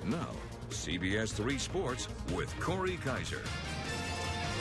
Now, CBS 3 Sports with Corey Kaiser.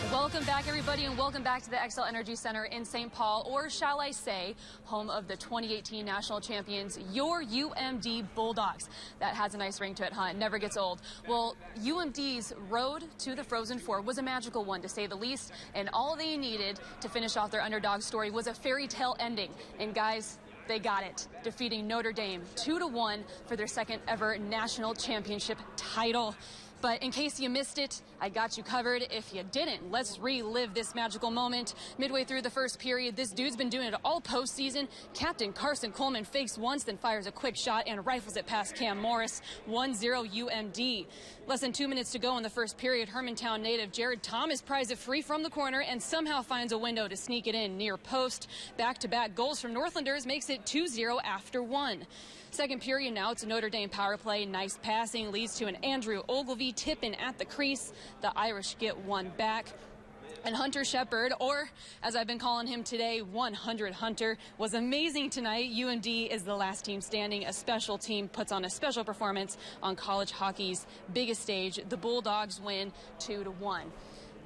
Welcome back, everybody, and welcome back to the Xcel Energy Center in St. Paul, or shall I say, home of the 2018 national champions, your UMD Bulldogs. That has a nice ring to it, huh? It never gets old. Well, UMD's road to the Frozen Four was a magical one, to say the least, and all they needed to finish off their underdog story was a fairy tale ending. And guys, they got it, defeating Notre Dame 2-1 for their second ever national championship title. But in case you missed it, I got you covered. If you didn't, let's relive this magical moment. Midway through the first period, this dude's been doing it all postseason. Captain Carson Coleman fakes once, then fires a quick shot and rifles it past Cam Morris. 1-0 UMD. Less than 2 minutes to go in the first period, Hermantown native Jared Thomas pries it free from the corner and somehow finds a window to sneak it in near post. Back-to-back goals from Northlanders makes it 2-0 after one. Second period now, it's a Notre Dame power play. Nice passing leads to an Andrew Ogilvie tip-in at the crease. The Irish get one back. And Hunter Shepard, or as I've been calling him today, 100 Hunter, was amazing tonight. UMD is the last team standing. A special team puts on a special performance on college hockey's biggest stage. The Bulldogs win 2-1.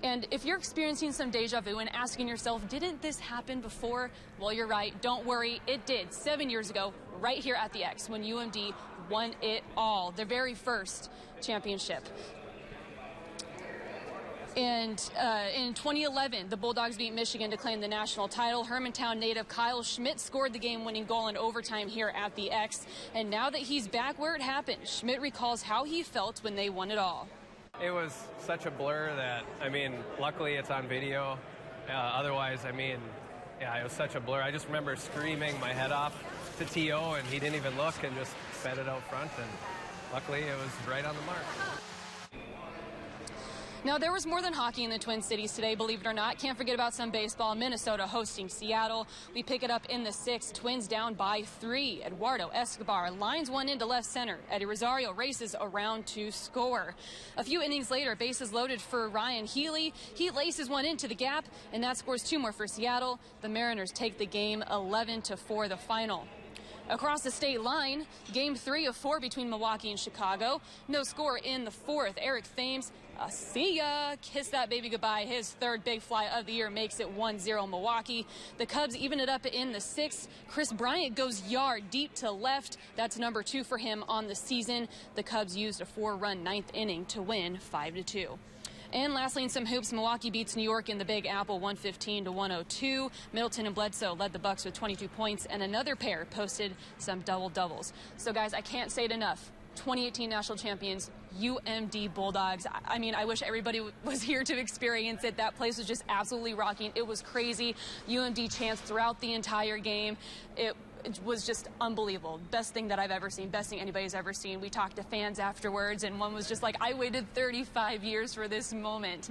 And if you're experiencing some deja vu and asking yourself, didn't this happen before? Well, you're right. Don't worry. It did 7 years ago, right here at the X, when UMD won it all, their very first championship. And in 2011, the Bulldogs beat Michigan to claim the national title. Hermantown native Kyle Schmidt scored the game-winning goal in overtime here at the X. And now that he's back where it happened, Schmidt recalls how he felt when they won it all. It was such a blur that, luckily it's on video. Otherwise, it was such a blur. I just remember screaming my head off to T.O., and he didn't even look and just fed it out front. And luckily, it was right on the mark. Now, there was more than hockey in the Twin Cities today, believe it or not. Can't forget about some baseball. Minnesota hosting Seattle. We pick it up in the sixth. Twins down by 3. Eduardo Escobar lines one into left center. Eddie Rosario races around to score. A few innings later, bases loaded for Ryan Healy. He laces one into the gap, and that scores 2 more for Seattle. The Mariners take the game 11-4, the final. Across the state line, game 3 of 4 between Milwaukee and Chicago. No score in the fourth. Eric Thames, see ya, kiss that baby goodbye. His third big fly of the year makes it 1-0 Milwaukee. The Cubs even it up in the sixth. Chris Bryant goes yard deep to left. That's number 2 for him on the season. The Cubs used a 4-run ninth inning to win 5-2. And lastly, in some hoops, Milwaukee beats New York in the Big Apple 115-102. Middleton and Bledsoe led the Bucks with 22 points, and another pair posted some double-doubles. So, guys, I can't say it enough. 2018 national champions, UMD Bulldogs. I wish everybody was here to experience it. That place was just absolutely rocking. It was crazy. UMD chants throughout the entire game. It was just unbelievable. Best thing that I've ever seen. Best thing anybody's ever seen. We talked to fans afterwards, and one was just like, I waited 35 years for this moment.